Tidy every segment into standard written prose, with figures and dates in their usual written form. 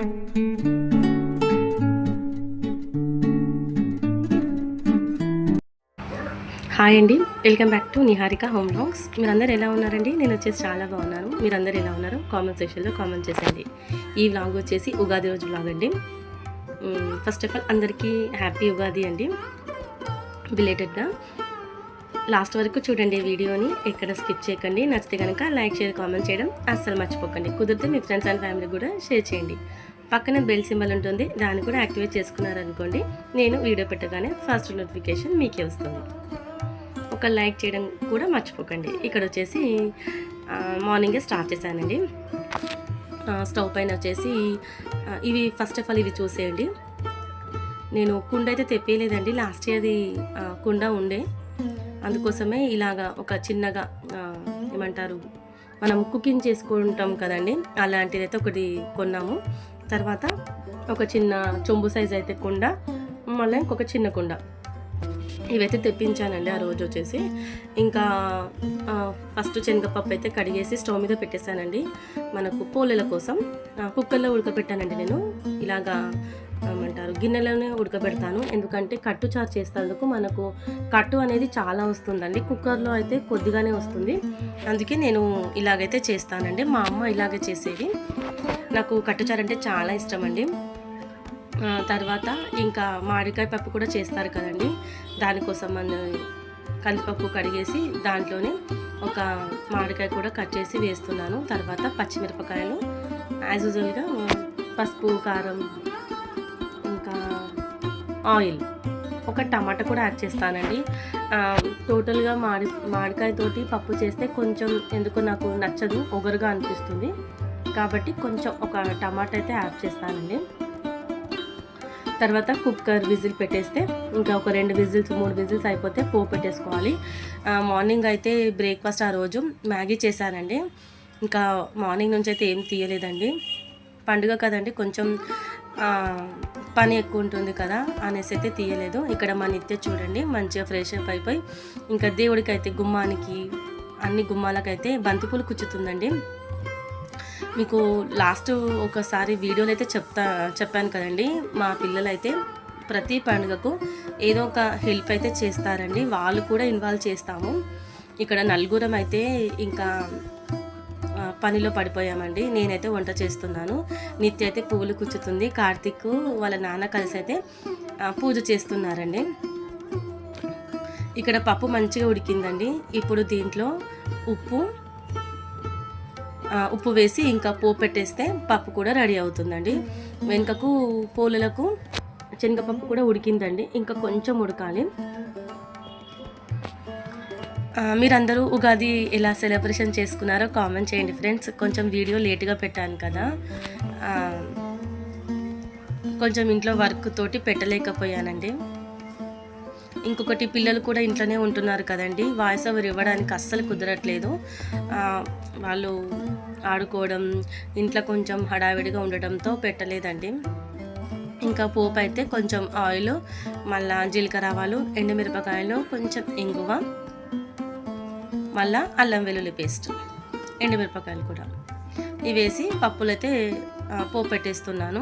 Hi అండి, welcome back to Niharika home vlogs. మీరందరూ ఎలా ఉన్నారండి? నేను వచ్చేసి చాలా బాగున్నాను. మీరందరూ ఎలా ఉన్నారో కామెంట్ సెక్షన్లో కామెంట్ చేసేయండి. ఈ వ్లాగ్ వచ్చేసి ఉగాది రోజు వ్లాగ్ అండి. ఫస్ట్ ఆఫ్ ఆల్ అందరికీ హ్యాపీ ఉగాది అండి, బిలేటెడ్గా. లాస్ట్ వరకు చూడండి వీడియోని, ఎక్కడ స్కిప్ చేయకండి. నచ్చితే కనుక లైక్, షేర్, కామెంట్ చేయడం అస్సలు మర్చిపోకండి. కుదిరితే మీ ఫ్రెండ్స్ అండ్ ఫ్యామిలీ కూడా షేర్ చేయండి. పక్కన బెల్ సింబల్ ఉంటుంది, దాన్ని కూడా యాక్టివేట్ చేసుకున్నారనుకోండి, నేను వీడియో పెట్టగానే ఫస్ట్ నోటిఫికేషన్ మీకే వస్తుంది. ఒక లైక్ చేయడం కూడా మర్చిపోకండి. ఇక్కడ వచ్చేసి మార్నింగే స్టార్ట్ చేశానండి. స్టవ్ పైన వచ్చేసి ఇవి ఫస్ట్ ఆఫ్ ఆల్ ఇవి చూసేయండి. నేను కుండ అయితే తెప్పేయలేదండి, లాస్ట్ ఇయర్ది కుండ ఉండే, అందుకోసమే ఇలాగా ఒక చిన్నగా ఏమంటారు, మనం కుకింగ్ చేసుకుంటాం కదండి, అలాంటిదైతే ఒకటి కొన్నాము. తర్వాత ఒక చిన్న చెంబు సైజ్ అయితే కుండ, మళ్ళీ ఇంకొక చిన్న కుండ, ఇవైతే తెప్పించానండి ఆ రోజు వచ్చేసి. ఇంకా ఫస్ట్ శనగపప్పు అయితే కడిగేసి స్టవ్ మీద పెట్టేశానండి. మనకు పోలేల కోసం కుక్కర్లో ఉడకబెట్టానండి. నేను ఇలాగా ఏమంటారు, గిన్నెలోనే ఉడకబెడతాను, ఎందుకంటే కట్టు చారు చేసేందుకు మనకు కట్టు అనేది చాలా వస్తుందండి, కుక్కర్లో అయితే కొద్దిగానే వస్తుంది. అందుకే నేను ఇలాగైతే చేస్తానండి. మా అమ్మ ఇలాగే చేసేది. నాకు కట్టుచారు అంటే చాలా ఇష్టం అండి. తర్వాత ఇంకా మామిడికాయ పప్పు కూడా చేస్తారు కదండి, దానికోసం మనం కందిపప్పు కడిగేసి దాంట్లోనే ఒక మామిడికాయ కూడా కట్ చేసి వేస్తున్నాను. తర్వాత పచ్చిమిరపకాయలు, యాజ్ యూజువల్గా పసుపు, కారం, ఇంకా ఆయిల్, ఒక టమాటా కూడా యాడ్ చేస్తానండి. టోటల్గా మామిడికాయతోటి పప్పు చేస్తే కొంచెం ఎందుకో నాకు నచ్చదు, ఒగరుగా అనిపిస్తుంది, కాబట్టి కొంచెం ఒక టమాటా అయితే యాడ్ చేస్తానండి. తర్వాత కుక్కర్ విజిల్ పెట్టేస్తే ఇంకా ఒక 2 విజిల్స్ 3 విజిల్స్ అయిపోతే పోపు పెట్టేసుకోవాలి. మార్నింగ్ అయితే బ్రేక్ఫాస్ట్ ఆ రోజు మ్యాగీ చేశానండి. ఇంకా మార్నింగ్ నుంచి అయితే ఏం తీయలేదండి, పండుగ కదండి, కొంచెం పని ఎక్కువ ఉంటుంది కదా అనేసి అయితే తీయలేదు. ఇక్కడ మా నిత్య చూడండి మంచిగా ఫ్రెష్ అప్ అయిపోయి ఇంకా దేవుడికి అయితే గుమ్మానికి అన్ని గుమ్మాలకైతే బంతిపూలు కుచ్చుతుందండి. మీకు లాస్ట్ ఒకసారి వీడియోలో అయితే చెప్పాను కదండి, మా పిల్లలైతే ప్రతి పండుగకు ఏదో ఒక హెల్ప్ అయితే చేస్తారండి, వాళ్ళు కూడా ఇన్వాల్వ్ చేస్తాము. ఇక్కడ నలుగురం అయితే ఇంకా పనిలో పడిపోయామండి. నేనైతే వంట చేస్తున్నాను, నిత్య అయితే పువ్వులు కుచ్చుతుంది, కార్తీక్ వాళ్ళ నాన్న కలిసి అయితే పూజ చేస్తున్నారండి. ఇక్కడ పప్పు మంచిగా ఉడికిందండి. ఇప్పుడు దీంట్లో ఉప్పు వేసి ఇంకా పోపు పెట్టేస్తే పప్పు కూడా రెడీ అవుతుందండి. వెనుకకు పోలలకు శనగపప్పు కూడా ఉడికిందండి, ఇంకా కొంచెం ఉడకాలి. మీరందరూ ఉగాది ఎలా సెలబ్రేషన్ చేసుకున్నారో కామెంట్ చేయండి ఫ్రెండ్స్. కొంచెం వీడియో లేట్గా పెట్టాను కదా, కొంచెం ఇంట్లో వర్క్ తోటి పెట్టలేకపోయానండి. ఇంకొకటి, పిల్లలు కూడా ఇంట్లోనే ఉంటున్నారు కదండి, వాయిస్ ఓవర్ ఇవ్వడానికి అస్సలు కుదరట్లేదు. వాళ్ళు ఆడుకోవడం, ఇంట్లో కొంచెం హడావిడిగా ఉండటంతో పెట్టలేదండి. ఇంకా పోపు అయితే కొంచెం ఆయిల్, మళ్ళా జీలకర్ర ఆవాలు, ఎండుమిరపకాయలు, కొంచెం ఇంగువ, మళ్ళా అల్లం వెల్లుల్లి పేస్ట్, ఎండుమిరపకాయలు కూడా ఇవేసి పప్పులైతే పోపు పెట్టేస్తున్నాను.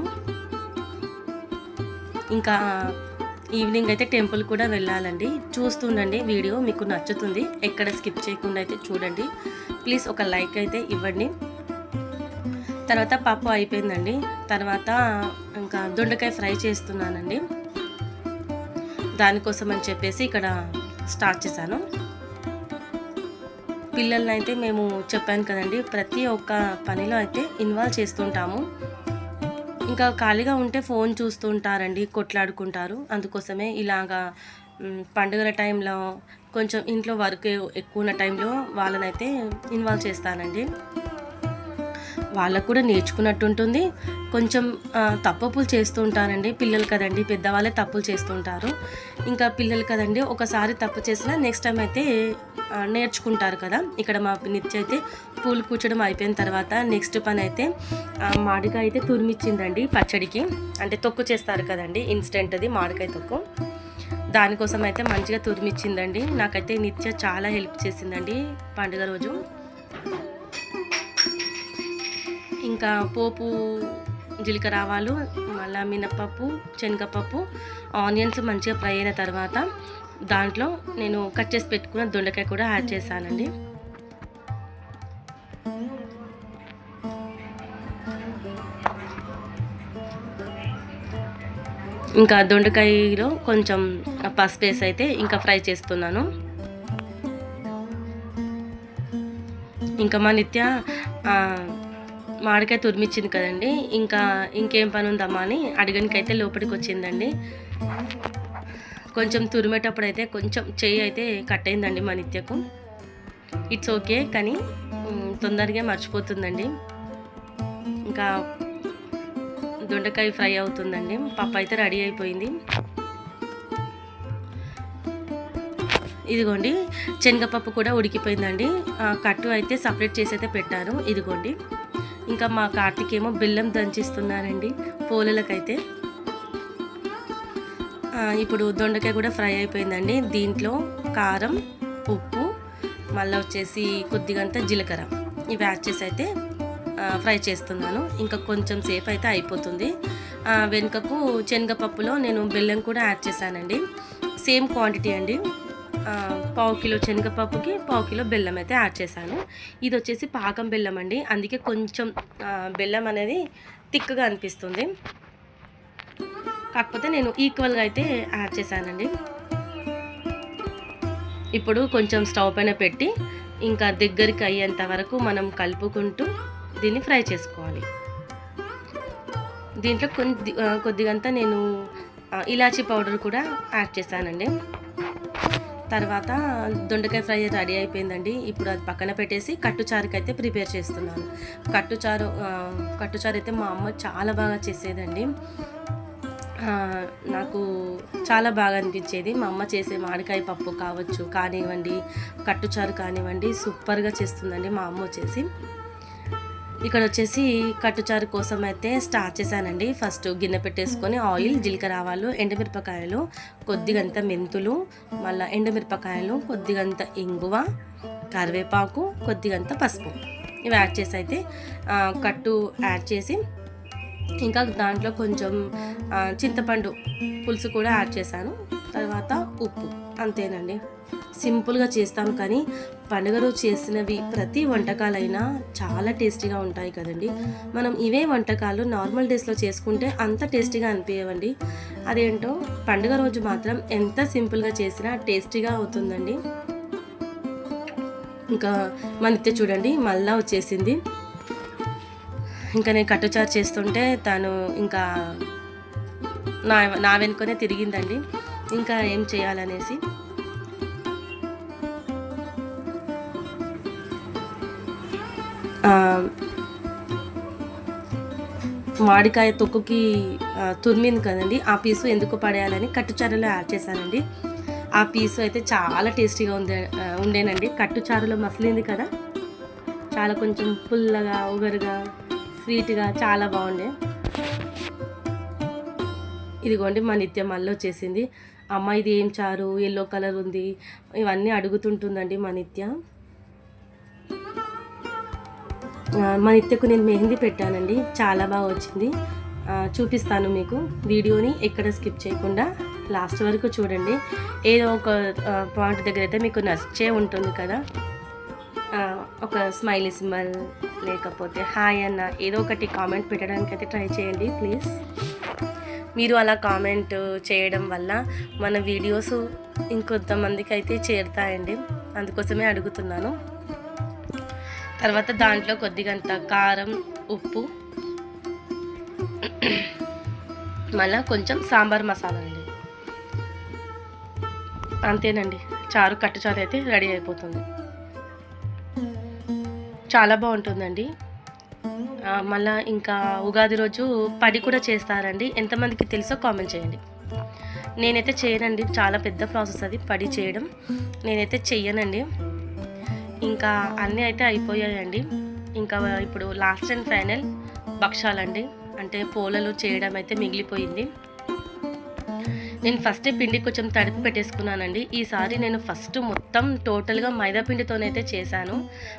ఇంకా ఈవినింగ్ అయితే టెంపుల్ కూడా వెళ్ళాలండి. చూస్తుండండి వీడియో, మీకు నచ్చుతుంది, ఎక్కడ స్కిప్ చేయకుండా అయితే చూడండి ప్లీజ్. ఒక లైక్ అయితే ఇవ్వండి. తర్వాత పప్పు అయిపోయిందండి. తర్వాత ఇంకా దొండకాయ ఫ్రై చేస్తున్నానండి, దానికోసం అని చెప్పేసి ఇక్కడ స్టార్ట్ చేశాను. పిల్లల్ని అయితే మేము చెప్పాను కదండి, ప్రతి ఒక్క పనిలో అయితే ఇన్వాల్వ్ చేస్తుంటాము. ఇంకా ఖాళీగా ఉంటే ఫోన్ చూస్తూ ఉంటారండి, కొట్లాడుకుంటారు. అందుకోసమే ఇలాగా పండుగల టైంలో కొంచెం ఇంట్లో వర్క్ ఎక్కువ ఉన్న టైంలో వాళ్ళనైతే ఇన్వాల్వ్ చేస్తానండి. వాళ్ళకు కూడా నేర్చుకున్నట్టు ఉంటుంది. కొంచెం తప్పులు చేస్తూ ఉంటారండి, పిల్లలు కదండి, పెద్దవాళ్ళే తప్పులు చేస్తూ ఉంటారు. ఇంకా పిల్లలు కదండి, ఒకసారి తప్పు చేసినా నెక్స్ట్ టైం అయితే నేర్చుకుంటారు కదా. ఇక్కడ మా నిత్య అయితే పూలు కూర్చడం అయిపోయిన తర్వాత నెక్స్ట్ పని అయితే మామిడికాయ అయితే తురిమిచ్చిందండి పచ్చడికి, అంటే తొక్కు చేస్తారు కదండి, ఇన్స్టెంట్ అది మామిడికాయ తొక్కు, దానికోసం అయితే మంచిగా తురిమిచ్చిందండి. నాకైతే నిత్య చాలా హెల్ప్ చేసిందండి పండుగ రోజు. ఇంకా పోపు జీలకర్ర ఆవాలు, మళ్ళీ మినపప్పు, శనగపప్పు, ఆనియన్స్ మంచిగా ఫ్రై అయిన తర్వాత దాంట్లో నేను కట్ చేసి పెట్టుకున్న దొండకాయ కూడా యాడ్ చేశానండి. ఇంకా దొండకాయలో కొంచెం పసుపు వేసి అయితే ఇంకా ఫ్రై చేస్తున్నాను. ఇంకా మా నిత్య మామిడికాయ తురిమిచ్చింది కదండి, ఇంకేం పని ఉందమ్మా అని అడగనికైతే లోపలికి వచ్చిందండి. కొంచెం తురిమేటప్పుడు అయితే కొంచెం చెయ్యి అయితే కట్ అయిందండి మా నిత్యకు. ఇట్స్ ఓకే, కానీ తొందరగా మర్చిపోతుందండి. ఇంకా దొండకాయ ఫ్రై అవుతుందండి. పప్పు అయితే రెడీ అయిపోయింది. ఇదిగోండి శనగపప్పు కూడా ఉడికిపోయిందండి. కట్టు అయితే సపరేట్ చేసి అయితే పెట్టాను. ఇదిగోండి, ఇంకా మా కార్తీక్ ఏమో బెల్లం దంచిస్తున్నారండి పోలలకైతే. ఇప్పుడు దొండకాయ కూడా ఫ్రై అయిపోయిందండి. దీంట్లో కారం, ఉప్పు, మళ్ళీ వచ్చేసి కొద్దిగంత జీలకర్ర ఇవి యాడ్ చేసి అయితే ఫ్రై చేస్తున్నాను. ఇంకా కొంచెం సేపు అయితే అయిపోతుంది. వెనుకకు శనగపప్పులో నేను బెల్లం కూడా యాడ్ చేశానండి. సేమ్ క్వాంటిటీ అండి. 1/2 కిలో శనగపప్పుకి 1/2 కిలో బెల్లం అయితే యాడ్ చేశాను. ఇది వచ్చేసి పాకం బెల్లం అండి, అందుకే కొంచెం బెల్లం అనేది థిక్గా అనిపిస్తుంది. కాకపోతే నేను ఈక్వల్గా అయితే యాడ్ చేశానండి. ఇప్పుడు కొంచెం స్టవ్ పైన పెట్టి ఇంకా దగ్గరికి అయ్యేంత వరకు మనం కలుపుకుంటూ దీన్ని ఫ్రై చేసుకోవాలి. దీంట్లో కొద్దిగంతా నేను ఇలాచీ పౌడర్ కూడా యాడ్ చేశానండి. తర్వాత దొండకాయ ఫ్రై రెడీ అయిపోయిందండి. ఇప్పుడు అది పక్కన పెట్టేసి కట్టుచారుకి అయితే ప్రిపేర్ చేస్తున్నాను. కట్టుచారు అయితే మా అమ్మ చాలా బాగా చేసేదండి. నాకు చాలా బాగా అనిపించేది. మా అమ్మ చేసే మామిడికాయ పప్పు కానివ్వండి, కట్టుచారు కానివ్వండి, సూపర్గా చేస్తుందండి మా అమ్మ వచ్చేసి. ఇక్కడ వచ్చేసి కట్టుచారు కోసం అయితే స్టార్ట్ చేశానండి. ఫస్ట్ గిన్నె పెట్టేసుకొని ఆయిల్, జీలకర్ర ఆవాలు, ఎండుమిరపకాయలు, కొద్దిగంత మెంతులు, మళ్ళీ ఎండుమిరపకాయలు, కొద్దిగంత ఇంగువ, కరివేపాకు, కొద్దిగంత పసుపు ఇవి యాడ్ చేసి అయితే కట్టు యాడ్ చేసి ఇంకా దాంట్లో కొంచెం చింతపండు పులుసు కూడా యాడ్ చేశాను. తర్వాత ఉప్పు, అంతేనండి. సింపుల్గా చేస్తాం, కానీ పండుగ రోజు చేసినవి ప్రతి వంటకాలైనా చాలా టేస్టీగా ఉంటాయి కదండి. మనం ఇవే వంటకాలు నార్మల్ డేస్లో చేసుకుంటే అంత టేస్టీగా అనిపించవండి. అదేంటో పండుగ రోజు మాత్రం ఎంత సింపుల్గా చేసినా టేస్టీగా అవుతుందండి. ఇంకా మన నిత్య చూడండి మళ్ళా వచ్చేసింది. ఇంకా నేను కట్టుచారు చేస్తుంటే తను ఇంకా నా వెనుకనే తిరిగిందండి. ఇంకా ఏం చేయాలనేసి మామిడికాయ తొక్కుకి తురిమింది కదండి, ఆ పీసు ఎందుకు పడేయాలని కట్టుచారులో యాడ్ చేశానండి. ఆ పీసు అయితే చాలా టేస్టీగా ఉండేనండి. కట్టుచారులో మసిలింది కదా, చాలా కొంచెం పుల్లగా, ఉగరుగా, స్వీట్గా చాలా బాగుండే. ఇదిగోండి మా నిత్య మళ్ళీ వచ్చేసింది. అమ్మ ఇది ఏం చారు, ఎల్లో కలర్ ఉంది, ఇవన్నీ అడుగుతుంటుందండి మా నిత్య. మా నిత్యకు నేను మెహందీ పెట్టానండి, చాలా బాగా వచ్చింది. చూపిస్తాను మీకు. వీడియోని ఎక్కడ స్కిప్ చేయకుండా లాస్ట్ వరకు చూడండి. ఏదో ఒక పాయింట్ దగ్గర అయితే మీకు నచ్చే ఉంటుంది కదా. ఒక స్మైలీ సింబల్ లేకపోతే హాయ్ అన్న ఏదో ఒకటి కామెంట్ పెట్టడానికి అయితే ట్రై చేయండి ప్లీజ్. మీరు అలా కామెంట్ చేయడం వల్ల మన వీడియోస్ ఇంకొంతమందికి అయితే చేరుతాయండి, అందుకోసమే అడుగుతున్నాను. తర్వాత దాంట్లో కొద్దిగంత కారం, ఉప్పు, మళ్ళీ కొంచెం సాంబార్ మసాలా అండి. అంతేనండి, కట్టుచారు అయితే రెడీ అయిపోతుంది. చాలా బాగుంటుందండి. మళ్ళీ ఇంకా ఉగాది రోజు పడి కూడా చేస్తారండి. ఎంతమందికి తెలుసో కామెంట్ చేయండి. నేనైతే చేయనండి, చాలా పెద్ద ప్రాసెస్ అది పడి చేయడం. నేనైతే చెయ్యనండి. ఇంకా అన్నీ అయితే అయిపోయాయండి. ఇంకా ఇప్పుడు లాస్ట్ అండ్ ఫైనల్ భక్షాలండి, అంటే పోలలు చేయడం అయితే మిగిలిపోయింది. నేను ఫస్ట్ పిండి కొంచెం తడిపి పెట్టేసుకున్నానండి. ఈసారి నేను ఫస్ట్ మొత్తం టోటల్గా మైదా పిండితోనైతే చేశాను.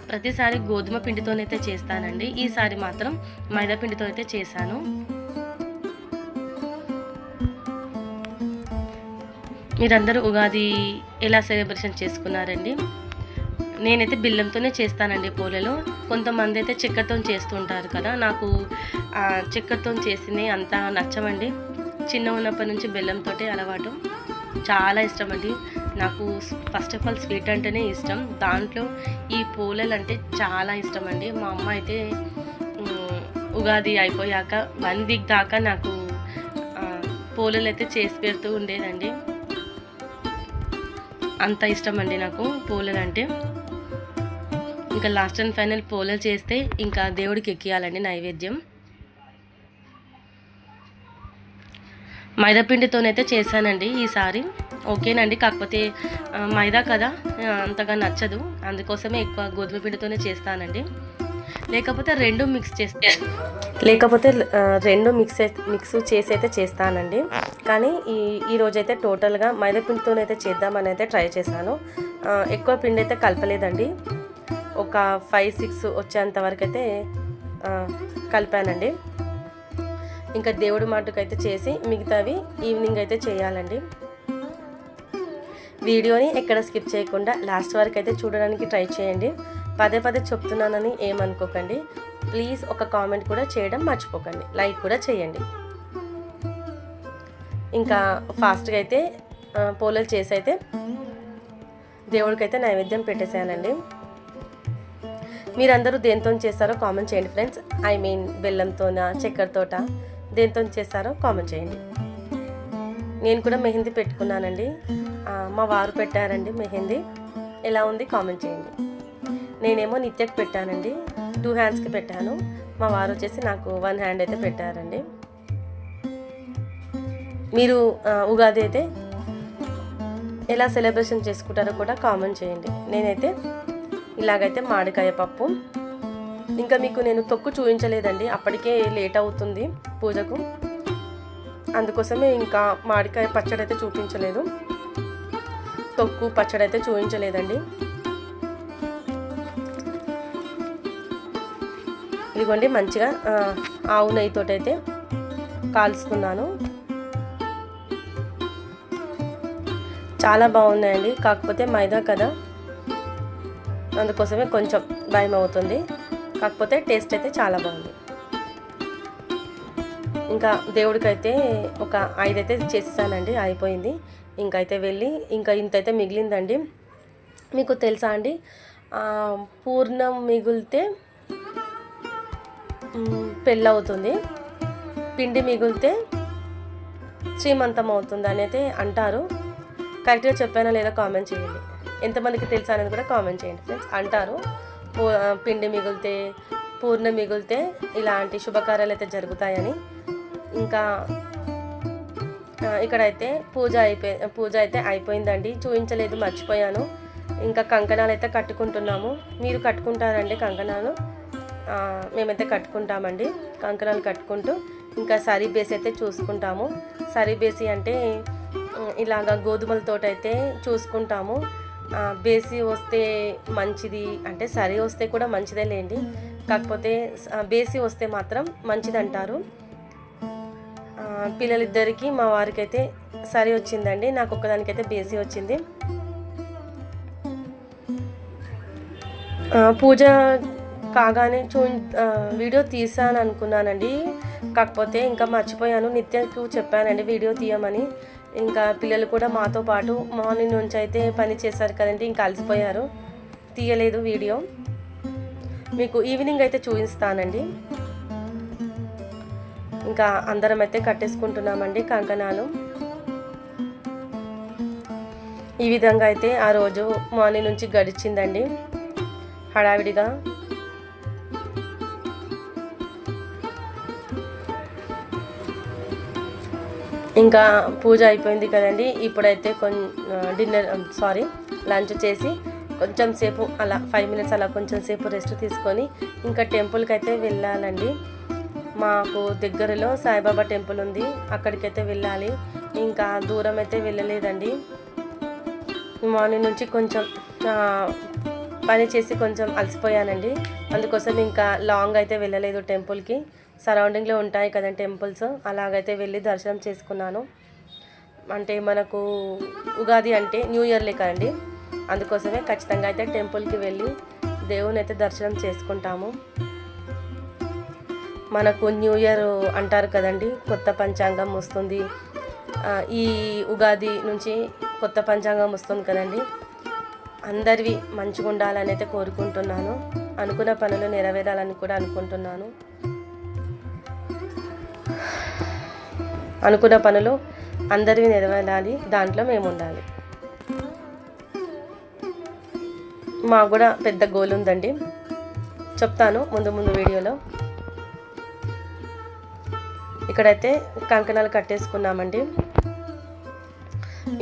ప్రతిసారి గోధుమ పిండితోనైతే చేస్తానండి, ఈసారి మాత్రం మైదా పిండితో అయితే చేశాను. మీరందరూ ఉగాది ఎలా సెలబ్రేషన్ చేసుకున్నారండి? నేనైతే బెల్లంతోనే చేస్తానండి పోలేలు. కొంతమంది అయితే చక్కెరతో చేస్తుంటారు కదా, నాకు చక్కెరతో చేసింది అంత నచ్చమండి. చిన్న ఉన్నప్పటి నుంచి బెల్లంతో అలవాటు, చాలా ఇష్టం అండి నాకు. ఫస్ట్ ఆఫ్ ఆల్ స్వీట్ అంటేనే ఇష్టం, దాంట్లో ఈ పోలేలు అంటే చాలా ఇష్టం అండి. మా అమ్మ అయితే ఉగాది అయిపోయాక 1 వీక్ దాకా నాకు పోలేలు అయితే చేసి పెడుతూ ఉండేదండి. అంత ఇష్టం అండి నాకు పోలేలు అంటే. ఇంకా లాస్ట్ అండ్ ఫైనల్ పోలేలు చేస్తే ఇంకా దేవుడికి ఎక్కియాలండి నైవేద్యం. మైదాపిండితోనైతే చేశానండి ఈసారి. ఓకేనండి, కాకపోతే మైదా కదా అంతగా నచ్చదు, అందుకోసమే ఎక్కువ గోధుమ పిండితోనే చేస్తానండి. లేకపోతే రెండు మిక్స్ చేసి అయితే చేస్తానండి. కానీ ఈరోజైతే టోటల్గా మైదాపిండితోనైతే చేద్దామని అయితే ట్రై చేశాను. ఎక్కువ పిండి అయితే కలపలేదండి, ఒక 5-6 వచ్చేంత వరకు అయితే కలిపానండి. ఇంకా దేవుడి మాటకైతే చేసి మిగతావి ఈవినింగ్ అయితే చేయాలండి. వీడియోని ఎక్కడ స్కిప్ చేయకుండా లాస్ట్ వరకు అయితే చూడడానికి ట్రై చేయండి. పదే చెప్తున్నానని ఏమనుకోకండి. ప్లీజ్ ఒక కామెంట్ కూడా చేయడం మర్చిపోకండి, లైక్ కూడా చేయండి. ఇంకా ఫాస్ట్గా అయితే పోలేలు చేసి అయితే దేవుడికైతే నైవేద్యం పెట్టేసేయాలండి. మీరందరూ దేంతో చేస్తారో కామెంట్ చేయండి ఫ్రెండ్స్. ఐ మీన్ బెల్లంతోనా, చక్కెరతోట, దేంతో చేస్తారో కామెంట్ చేయండి. నేను కూడా మెహందీ పెట్టుకున్నానండి, మా వారు పెట్టారండి మెహందీ. ఎలా ఉంది కామెంట్ చేయండి. నేనేమో నిత్యకి పెట్టానండి, 2 హ్యాండ్స్కి పెట్టాను. మా వారు వచ్చేసి నాకు 1 హ్యాండ్ అయితే పెట్టారండి. మీరు ఉగాది అయితే ఎలా సెలబ్రేషన్ చేసుకుంటారో కూడా కామెంట్ చేయండి. నేనైతే ఇలాగైతే మామిడికాయ పప్పు, ఇంకా మీకు నేను తొక్కు చూపించలేదండి, అప్పటికే లేట్ అవుతుంది పూజకు, అందుకోసమే ఇంకా మామిడికాయ పచ్చడి అయితే చూపించలేదు, తొక్కు పచ్చడి అయితే చూపించలేదండి. ఇదిగోండి మంచిగా ఆవు నెయ్యితోటి అయితే కాల్చుతున్నాను. చాలా బాగున్నాయండి, కాకపోతే మైదా కదా అందుకోసమే కొంచెం భయం అవుతుంది, కాకపోతే టేస్ట్ అయితే చాలా బాగుంది. ఇంకా దేవుడికైతే ఒక 5 అయితే చేసేసానండి, అయిపోయింది. ఇంకైతే వెళ్ళి ఇంకా ఇంతైతే మిగిలిందండి. మీకు తెలుసా అండి, పూర్ణం మిగిలితే పెళ్ళవుతుంది, పిండి మిగిలితే శ్రీమంతం అవుతుంది అని అయితే అంటారు. కరెక్ట్గా చెప్పానా లేదా కామెంట్ చేయండి. ఎంతమందికి తెలుసా అనేది కూడా కామెంట్ చేయండి ఫ్రెండ్స్. అంటారు పిండి మిగిలితే, పూర్ణం మిగిలితే ఇలాంటి శుభకార్యాలు అయితే జరుగుతాయని. ఇంకా ఇక్కడైతే పూజ అయితే అయిపోయిందండి, చూపించలేదు, మర్చిపోయాను. ఇంకా కంకణాలు అయితే కట్టుకుంటున్నాము. మీరు కట్టుకుంటారండి కంకణాలు? మేమైతే కట్టుకుంటామండి. కంకణాలు కట్టుకుంటూ ఇంకా సరీ బేసి అయితే చూసుకుంటాము. సరీ బేసి అంటే ఇలాగా గోధుమలతోటైతే చూసుకుంటాము. బేసి వస్తే మంచిది అంటే, సరీ వస్తే కూడా మంచిదే లేండి, కాకపోతే బేసి వస్తే మాత్రం మంచిది అంటారు. పిల్లలిద్దరికీ మా వారికి అయితే సరీ వచ్చిందండి, నాకు ఒక్కదానికైతే బేసి వచ్చింది. పూజ కాగానే వీడియో తీసాను అనుకున్నానండి, కాకపోతే ఇంకా మర్చిపోయాను. నిత్యకు చెప్పానండి వీడియో తీయమని. ఇంకా పిల్లలు కూడా మాతో పాటు మార్నింగ్ నుంచి అయితే పని చేశారు కదండి, ఇంకా అలసిపోయారు, తీయలేదు వీడియో. మీకు ఈవినింగ్ అయితే చూపిస్తానండి. ఇంకా అందరం అయితే కట్టేసుకుంటున్నామండి కంకణాలు. ఈ విధంగా అయితే ఆ రోజు మార్నింగ్ నుంచి గడిచిందండి హడావిడిగా. ఇంకా పూజ అయిపోయింది కదండి, ఇప్పుడైతే లంచ్ చేసి కొంచెం సేపు అలా 5 మినిట్స్ అలా కొంచెం సేపు రెస్ట్ తీసుకొని ఇంకా టెంపుల్కి అయితే వెళ్ళాలండి. మాకు దగ్గరలో సాయిబాబా టెంపుల్ ఉంది, అక్కడికైతే వెళ్ళాలి. ఇంకా దూరం అయితే వెళ్ళలేదండి. మార్నింగ్ నుంచి కొంచెం పని చేసి కొంచెం అలసిపోయానండి, అందుకోసం ఇంకా లాంగ్ అయితే వెళ్ళలేదు టెంపుల్కి. సరౌండింగ్లో ఉంటాయి కదండి టెంపుల్స్, అలాగైతే వెళ్ళి దర్శనం చేసుకున్నాను. అంటే మనకు ఉగాది అంటే న్యూ ఇయర్ లెక్క అండి. అందుకోసమే ఖచ్చితంగా అయితే టెంపుల్కి వెళ్ళి దేవుని అయితే దర్శనం చేసుకుంటాము. మనకు న్యూ ఇయర్ అంటారు కదండి, కొత్త పంచాంగం వస్తుంది. ఈ ఉగాది నుంచి కొత్త పంచాంగం వస్తుంది కదండి. అందరివి మంచిగా ఉండాలని అయితే కోరుకుంటున్నాను. అనుకున్న పనులు నెరవేరాలని కూడా అనుకుంటున్నాను. అనుకున్న పనులు అందరివి నెరవేరాలి, దాంట్లో మేము ఉండాలి. మాకు కూడా పెద్ద గోల్ ఉందండి, చెప్తాను ముందు వీడియోలో. ఇక్కడైతే కంకణాలు కట్టేసుకున్నామండి.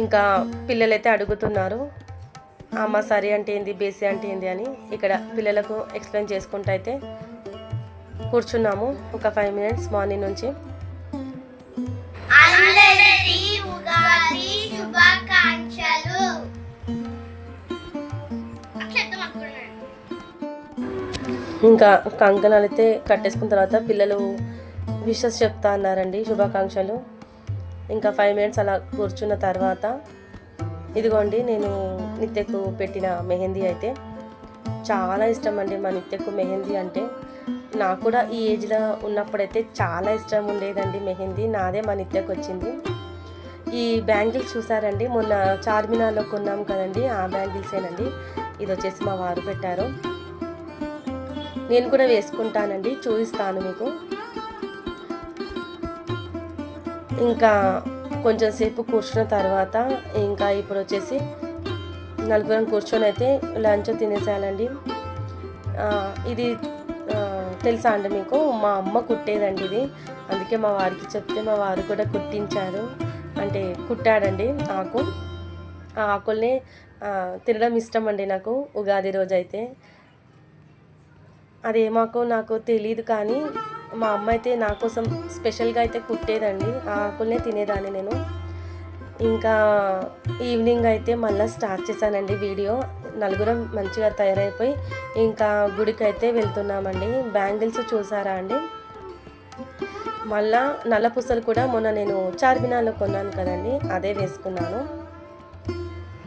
ఇంకా పిల్లలైతే అడుగుతున్నారు, అమ్మ సరి అంటే ఏంది, బేసి అంటే ఏంది అని. ఇక్కడ పిల్లలకు ఎక్స్ప్లెయిన్ చేసుకుంటూ అయితే కూర్చున్నాము ఒక 5 మినిట్స్ మార్నింగ్ నుంచి. ఇంకా కంకణాలు అయితే కట్టేసుకున్న తర్వాత పిల్లలు విషెస్ చెప్తా అన్నారండి, శుభాకాంక్షలు. ఇంకా 5 మినిట్స్ అలా కూర్చున్న తర్వాత ఇదిగోండి నేను నిత్యకు పెట్టిన మెహందీ అయితే చాలా ఇష్టం అండి. మా నిత్యకు మెహందీ అంటే నాకు కూడా ఈ ఏజ్లో ఉన్నప్పుడైతే చాలా ఇష్టం ఉండేదండి మెహందీ. నాదే మా నిత్యకు వచ్చింది. ఈ బ్యాంగిల్స్ చూసారండి, మొన్న చార్మినార్లో కొన్నాం కదండి, ఆ బ్యాంగిల్సేనండి. ఇది వచ్చేసి మా వారు పెట్టారు. నేను కూడా వేసుకుంటానండి, చూపిస్తాను మీకు. ఇంకా కొంచెం సేపు కూర్చున్న తర్వాత ఇంకా ఇప్పుడు వచ్చేసి నలుగురం కూర్చొని అయితే లంచ్ తినేసేయాలండి. ఇది తెలుసా అండి మీకు, మా అమ్మ కుట్టేదండి ఇది. అందుకే మా వారికి చెప్తే మా వారు కూడా కుట్టించారు, అంటే కుట్టాడండి ఆకు. ఆ ఆకుల్ని తినడం ఇష్టం అండి నాకు ఉగాది రోజు అయితే. అదేమాకో నాకు తెలియదు, కానీ మా అమ్మ అయితే నా కోసం స్పెషల్గా అయితే కుట్టేదండి. ఆ ఆకుల్నే తినేదాన్ని నేను. ఇంకా ఈవినింగ్ అయితే మళ్ళీ స్టార్ట్ చేశానండి వీడియో. నలుగురం మంచిగా తయారైపోయి ఇంకా గుడికి అయితే వెళ్తున్నామండి. బ్యాంగిల్స్ చూసారా అండి, మళ్ళా నల్ల పూసలు కూడా మొన్న నేను చార్మినార్లో కొన్నాను కదండి, అదే వేసుకున్నాను.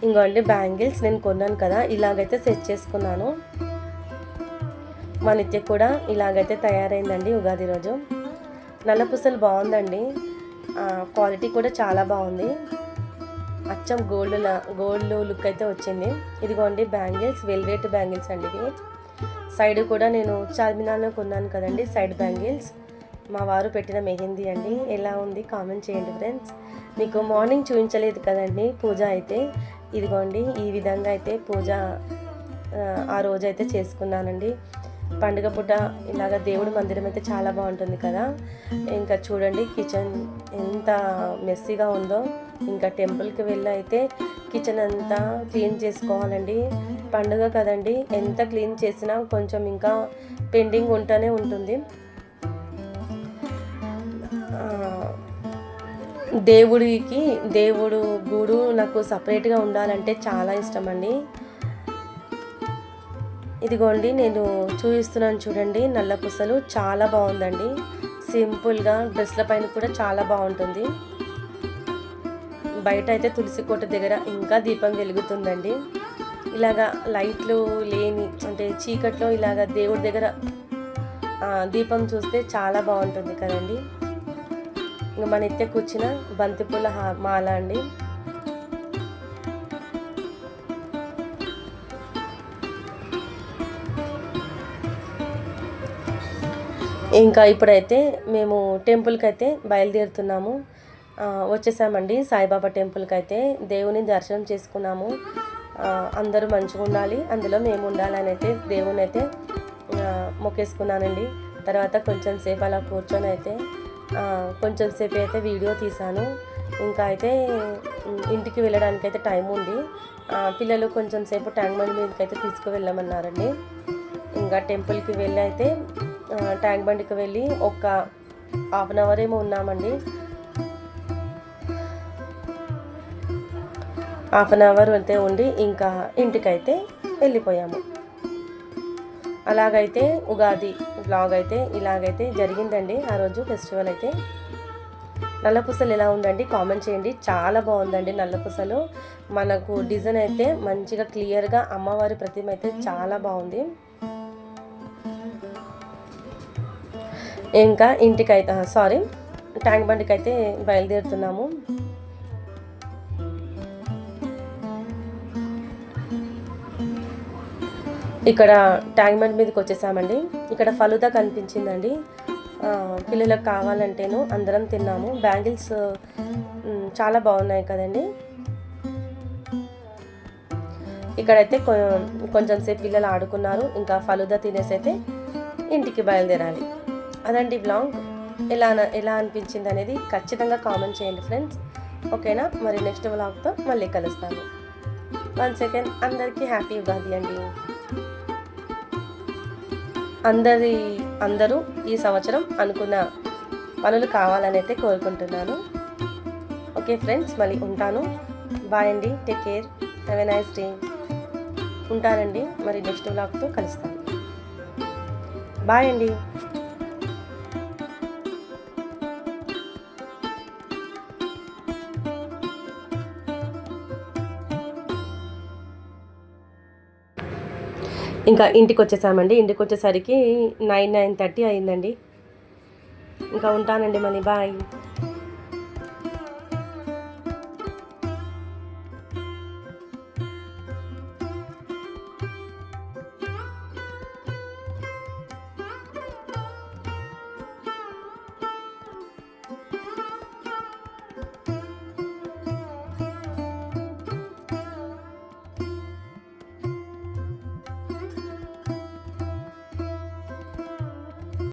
ఇంకోండి బ్యాంగిల్స్ నేను కొన్నాను కదా, ఇలాగైతే సెట్ చేసుకున్నాను. మా నిత్య కూడా ఇలాగైతే తయారైందండి ఉగాది రోజు. నల్లపూసలు బాగుందండి, క్వాలిటీ కూడా చాలా బాగుంది. అచ్చం గోల్డ్ లుక్ అయితే వచ్చింది. ఇదిగోండి బ్యాంగిల్స్, వెల్వెట్ బ్యాంగిల్స్ అండి ఇవి. సైడ్ కూడా నేను చార్మినార్లో కొన్నాను కదండి, సైడ్ బ్యాంగిల్స్. మా వారు పెట్టిన మెహందీ అండి. ఎలా ఉంది కామెంట్ చేయండి ఫ్రెండ్స్. మీకు మార్నింగ్ చూపించలేదు కదండి పూజ అయితే. ఇదిగోండి ఈ విధంగా అయితే పూజ ఆ రోజైతే చేసుకున్నానండి. పండుగ పూట ఇలాగ దేవుడి మందిరం అయితే చాలా బాగుంటుంది కదా. ఇంకా చూడండి కిచెన్ ఎంత మెస్సీగా ఉందో. ఇంకా టెంపుల్కి వెళ్ళి అయితే కిచెన్ అంతా క్లీన్ చేసుకోవాలండి. పండుగ కదండి, ఎంత క్లీన్ చేసినా కొంచెం ఇంకా పెండింగ్ ఉంటూనే ఉంటుంది. దేవుడు గూడు నాకు సపరేట్గా ఉండాలంటే చాలా ఇష్టం అండి. ఇదిగోండి నేను చూపిస్తున్నాను చూడండి, నల్ల పూసలు చాలా బాగుందండి. సింపుల్గా డ్రెస్ల పైన కూడా చాలా బాగుంటుంది. బయట అయితే తులసి కోట దగ్గర ఇంకా దీపం వెలుగుతుందండి. ఇలాగా లైట్లు లేని అంటే చీకట్లో ఇలాగ దేవుడి దగ్గర దీపం చూస్తే చాలా బాగుంటుంది కదండి. ఇంకా మన ఎత్తే కూర్చిన బంతిపూల మాల అండి. ఇంకా ఇప్పుడైతే మేము టెంపుల్కి అయితే బయలుదేరుతున్నాము. వచ్చేసామండి సాయిబాబా టెంపుల్కి అయితే. దేవుని దర్శనం చేసుకున్నాము. అందరూ మంచిగా ఉండాలి, అందులో మేము ఉండాలని అయితే దేవుని అయితే మొక్కేసుకున్నానండి. తర్వాత కొంచెం సేపు అలా కూర్చొని అయితే కొంచెం సేపు అయితే వీడియో తీశాను. ఇంకా అయితే ఇంటికి వెళ్ళడానికి అయితే టైం ఉంది. పిల్లలు కొంచెం సేపు ట్యాంక్ బండ్ మీదకి అయితే తీసుకువెళ్ళమన్నారండి. ఇంకా టెంపుల్కి వెళ్ళి అయితే ట్యాంక్ బండ్కి వెళ్ళి ఒక 1/2 అవర్ ఏమో ఉన్నామండి. 1/2 అవర్ అయితే ఉండి ఇంకా ఇంటికైతే వెళ్ళిపోయాము. అలాగైతే ఉగాది వ్లాగ్ అయితే ఇలాగైతే జరిగిందండి ఆ రోజు ఫెస్టివల్ అయితే. నల్ల పూసలు ఎలా ఉందండి కామెంట్ చేయండి. చాలా బాగుందండి నల్ల పూసలు. మనకు డిజైన్ అయితే మంచిగా క్లియర్గా అమ్మవారి ప్రతిమ అయితే చాలా బాగుంది. ఇంకా ఇంటికైతే ట్యాంక్ బండికి అయితే బయలుదేరుతున్నాము. ఇక్కడ ట్యాంక్ బండ్ మీదకి వచ్చేసామండి. ఇక్కడ ఫలుదా కనిపించిందండి. పిల్లలకు కావాలంటేను అందరం తిన్నాము. బ్యాంగిల్స్ చాలా బాగున్నాయి కదండి. ఇక్కడైతే కొంచెం సేపు పిల్లలు ఆడుకున్నారు. ఇంకా ఫలుదా తినేసి అయితే ఇంటికి బయలుదేరాలి. అదండి వ్లాగ్. ఎలా అనిపించింది అనేది ఖచ్చితంగా కామెంట్ చేయండి ఫ్రెండ్స్. ఓకేనా? మరి నెక్స్ట్ వ్లాగ్తో మళ్ళీ కలుస్తాను. 1 సెకండ్. అందరికీ హ్యాపీ ఉగాది అండి. అందరూ ఈ సంవత్సరం అనుకున్న పనులు కావాలని అయితే కోరుకుంటున్నాను. ఓకే ఫ్రెండ్స్, మళ్ళీ ఉంటాను. బాయ్ అండి. Take care. Have a nice day. ఉంటానండి. మరి నెక్స్ట్ వ్లాగ్తో కలుస్తాను. బాయ్ అండి. ఇంకా ఇంటికి వచ్చేసామండి. ఇంటికి వచ్చేసరికి 9:30 అయిందండి. ఇంకా ఉంటానండి. మళ్ళీ బాయ్.